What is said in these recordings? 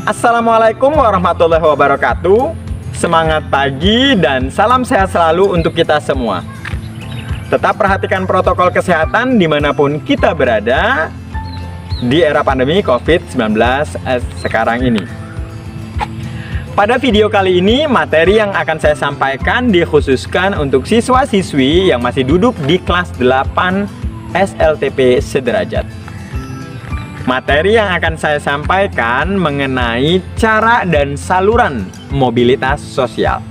Assalamualaikum warahmatullahi wabarakatuh. Semangat pagi dan salam sehat selalu untuk kita semua. Tetap perhatikan protokol kesehatan dimanapun kita berada di era pandemi COVID-19 sekarang ini. Pada video kali ini, materi yang akan saya sampaikan dikhususkan untuk siswa-siswi yang masih duduk di kelas 8 SLTP sederajat. Materi yang akan saya sampaikan mengenai cara dan saluran mobilitas sosial.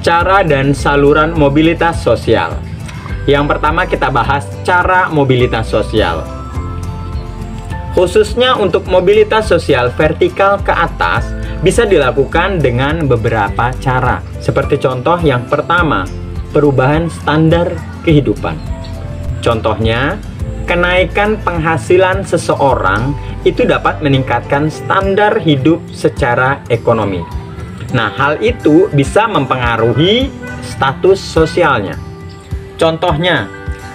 Cara dan saluran mobilitas sosial. Yang pertama kita bahas cara mobilitas sosial. Khususnya untuk mobilitas sosial vertikal ke atas bisa dilakukan dengan beberapa cara. Seperti contoh yang pertama, perubahan standar kehidupan. Contohnya, kenaikan penghasilan seseorang itu dapat meningkatkan standar hidup secara ekonomi. Nah, hal itu bisa mempengaruhi status sosialnya. Contohnya,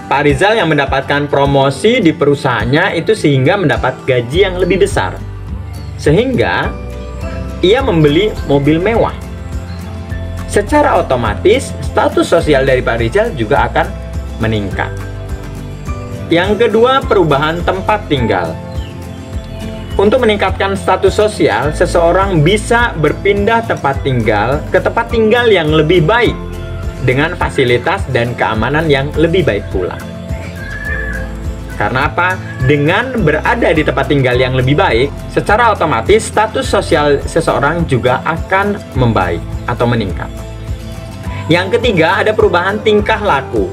Pak Rizal yang mendapatkan promosi di perusahaannya itu sehingga mendapat gaji yang lebih besar. Sehingga ia membeli mobil mewah. Secara otomatis, status sosial dari Pak Rizal juga akan meningkat. Yang kedua, perubahan tempat tinggal. Untuk meningkatkan status sosial, seseorang bisa berpindah tempat tinggal ke tempat tinggal yang lebih baik dengan fasilitas dan keamanan yang lebih baik pula. Karena apa? Dengan berada di tempat tinggal yang lebih baik, secara otomatis status sosial seseorang juga akan membaik atau meningkat. Yang ketiga, ada perubahan tingkah laku.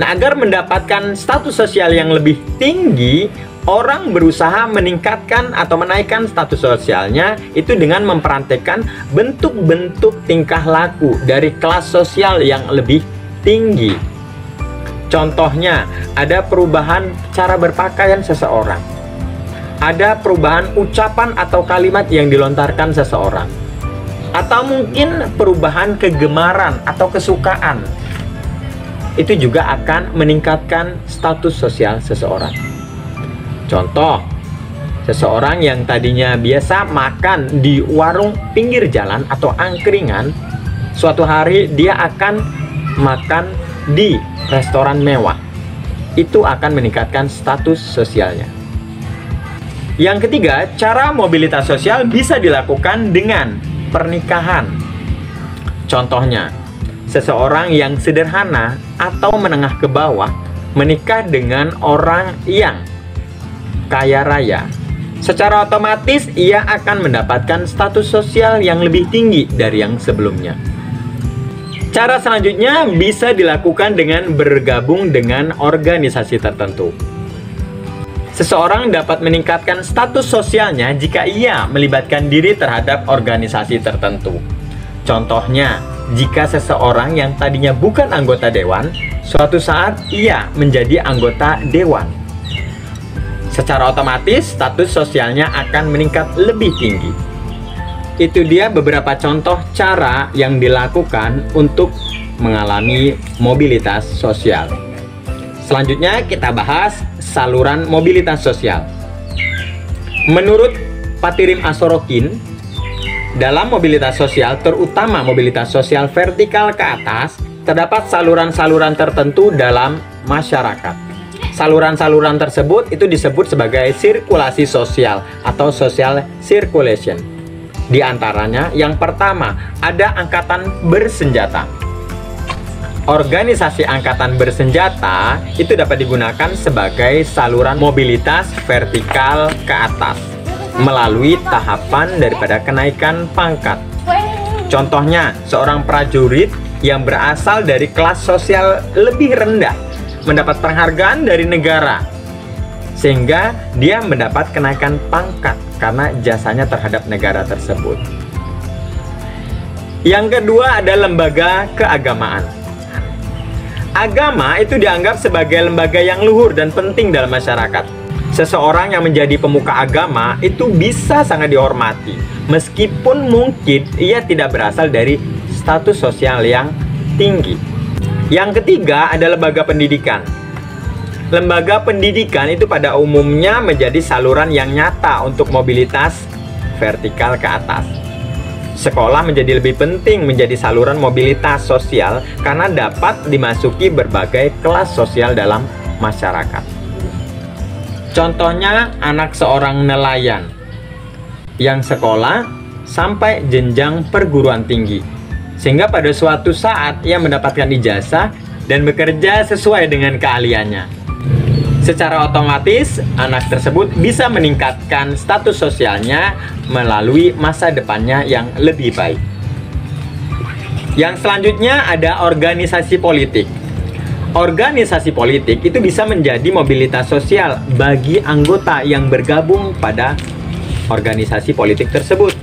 Nah, agar mendapatkan status sosial yang lebih tinggi, orang berusaha meningkatkan atau menaikkan status sosialnya itu dengan mempraktekkan bentuk-bentuk tingkah laku dari kelas sosial yang lebih tinggi. Contohnya, ada perubahan cara berpakaian seseorang. Ada perubahan ucapan atau kalimat yang dilontarkan seseorang. Atau mungkin perubahan kegemaran atau kesukaan. Itu juga akan meningkatkan status sosial seseorang. Contoh, seseorang yang tadinya biasa makan di warung pinggir jalan atau angkringan, suatu hari dia akan makan di restoran mewah. Itu akan meningkatkan status sosialnya. Yang ketiga, cara mobilitas sosial bisa dilakukan dengan pernikahan. Contohnya, seseorang yang sederhana atau menengah ke bawah menikah dengan orang yang kaya raya. Secara otomatis ia akan mendapatkan status sosial yang lebih tinggi dari yang sebelumnya. Cara selanjutnya bisa dilakukan dengan bergabung dengan organisasi tertentu. Seseorang dapat meningkatkan status sosialnya jika ia melibatkan diri terhadap organisasi tertentu. Contohnya, jika seseorang yang tadinya bukan anggota dewan, suatu saat ia menjadi anggota dewan. Secara otomatis status sosialnya akan meningkat lebih tinggi. Itu dia beberapa contoh cara yang dilakukan untuk mengalami mobilitas sosial. Selanjutnya kita bahas saluran mobilitas sosial. Menurut Patirim Asorokin, dalam mobilitas sosial, terutama mobilitas sosial vertikal ke atas, terdapat saluran-saluran tertentu dalam masyarakat. Saluran-saluran tersebut itu disebut sebagai sirkulasi sosial atau social circulation. Di antaranya, yang pertama, ada angkatan bersenjata. Organisasi angkatan bersenjata itu dapat digunakan sebagai saluran mobilitas vertikal ke atas melalui tahapan daripada kenaikan pangkat. Contohnya, seorang prajurit yang berasal dari kelas sosial lebih rendah mendapat penghargaan dari negara sehingga dia mendapat kenaikan pangkat karena jasanya terhadap negara tersebut. Yang kedua ada lembaga keagamaan. Agama itu dianggap sebagai lembaga yang luhur dan penting dalam masyarakat. Seseorang yang menjadi pemuka agama itu bisa sangat dihormati, meskipun mungkin ia tidak berasal dari status sosial yang tinggi. Yang ketiga ada lembaga pendidikan. Lembaga pendidikan itu pada umumnya menjadi saluran yang nyata untuk mobilitas vertikal ke atas. Sekolah menjadi lebih penting menjadi saluran mobilitas sosial karena dapat dimasuki berbagai kelas sosial dalam masyarakat. Contohnya anak seorang nelayan yang sekolah sampai jenjang perguruan tinggi, sehingga pada suatu saat ia mendapatkan ijazah dan bekerja sesuai dengan keahliannya. Secara otomatis, anak tersebut bisa meningkatkan status sosialnya melalui masa depannya yang lebih baik. Yang selanjutnya ada organisasi politik. Organisasi politik itu bisa menjadi mobilitas sosial bagi anggota yang bergabung pada organisasi politik tersebut.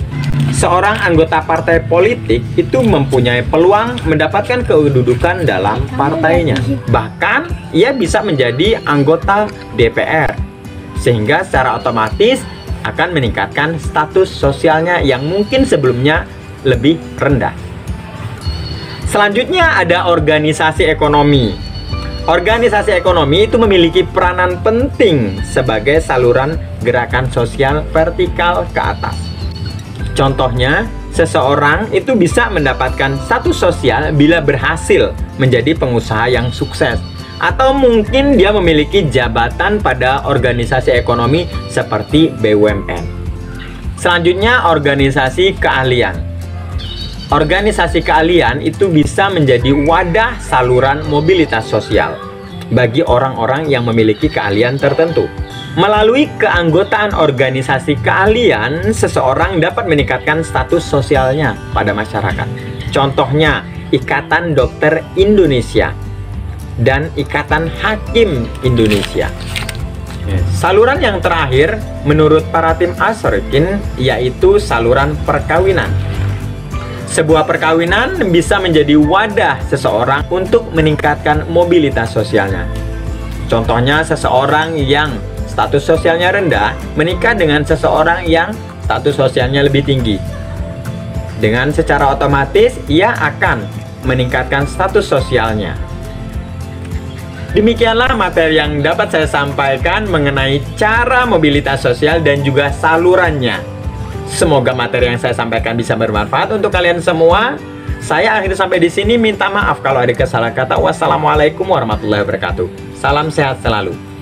Seorang anggota partai politik itu mempunyai peluang mendapatkan kedudukan dalam partainya. Bahkan, ia bisa menjadi anggota DPR, sehingga secara otomatis akan meningkatkan status sosialnya yang mungkin sebelumnya lebih rendah. Selanjutnya ada organisasi ekonomi. Organisasi ekonomi itu memiliki peranan penting sebagai saluran gerakan sosial vertikal ke atas. Contohnya, seseorang itu bisa mendapatkan status sosial bila berhasil menjadi pengusaha yang sukses, atau mungkin dia memiliki jabatan pada organisasi ekonomi seperti BUMN. Selanjutnya, organisasi keahlian. Organisasi keahlian itu bisa menjadi wadah saluran mobilitas sosial bagi orang-orang yang memiliki keahlian tertentu. Melalui keanggotaan organisasi keahlian, seseorang dapat meningkatkan status sosialnya pada masyarakat. Contohnya, Ikatan Dokter Indonesia dan Ikatan Hakim Indonesia. Saluran yang terakhir, menurut para tim Asrokin, yaitu saluran perkawinan. Sebuah perkawinan bisa menjadi wadah seseorang untuk meningkatkan mobilitas sosialnya. Contohnya, seseorang yang status sosialnya rendah menikah dengan seseorang yang status sosialnya lebih tinggi. Dengan secara otomatis ia akan meningkatkan status sosialnya. Demikianlah materi yang dapat saya sampaikan mengenai cara mobilitas sosial dan juga salurannya. Semoga materi yang saya sampaikan bisa bermanfaat untuk kalian semua. Saya akhiri sampai di sini. Minta maaf kalau ada kesalahan kata. Wassalamualaikum warahmatullahi wabarakatuh. Salam sehat selalu.